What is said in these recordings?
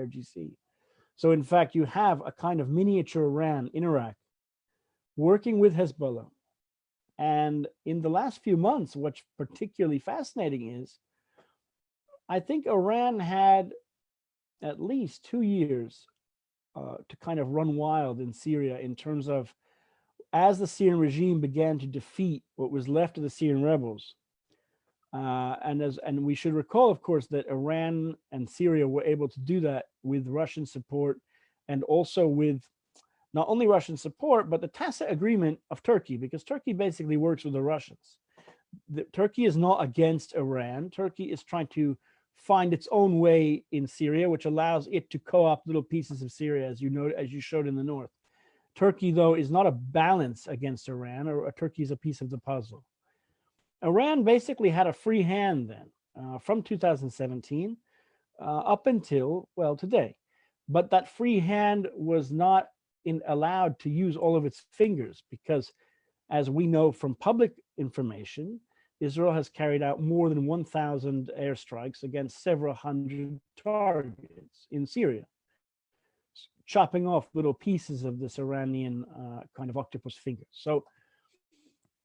IRGC. So in fact, you have a kind of miniature Iran in Iraq working with Hezbollah. And in the last few months, what's particularly fascinating is, I think Iran had at least 2 years to kind of run wild in Syria in terms of, as the Syrian regime began to defeat what was left of the Syrian rebels. And we should recall, of course, that Iran and Syria were able to do that with Russian support, and also with not only Russian support, but the tacit agreement of Turkey, because Turkey basically works with the Russians. Turkey is not against Iran. Turkey is trying to find its own way in Syria, which allows it to co-opt little pieces of Syria, as you know, as you showed in the north. Turkey, though, is not a balance against Iran, or Turkey is a piece of the puzzle. Iran basically had a free hand then from 2017 up until, well, today. But that free hand was not allowed to use all of its fingers, because, as we know from public information, Israel has carried out more than 1,000 airstrikes against several hundred targets in Syria, chopping off little pieces of this Iranian kind of octopus finger. So,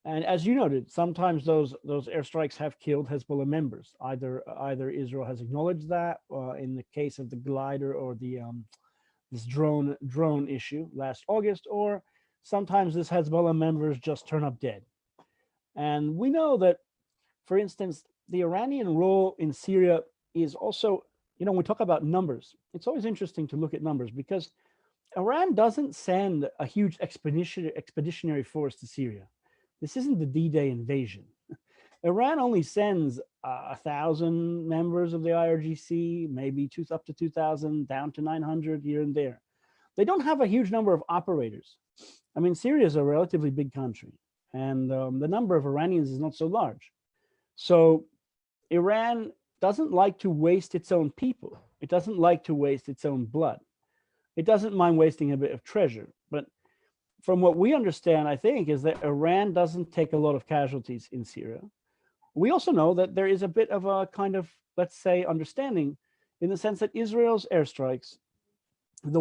and as you noted, sometimes those airstrikes have killed Hezbollah members. Either Israel has acknowledged that, in the case of the glider or the this drone issue last August, or sometimes this Hezbollah members just turn up dead. And we know that, for instance, the Iranian role in Syria is also, we talk about numbers. It's always interesting to look at numbers, because Iran doesn't send a huge expeditionary force to Syria. This isn't the D-Day invasion. Iran only sends 1,000 members of the IRGC, maybe up to 2,000, down to 900 here and there. They don't have a huge number of operators. I mean, Syria is a relatively big country, and the number of Iranians is not so large. So Iran doesn't like to waste its own people. It doesn't like to waste its own blood. It doesn't mind wasting a bit of treasure. But from what we understand, I think, is that Iran doesn't take a lot of casualties in Syria. We also know that there is a bit of a kind of, let's say, understanding, in the sense that Israel's airstrikes, the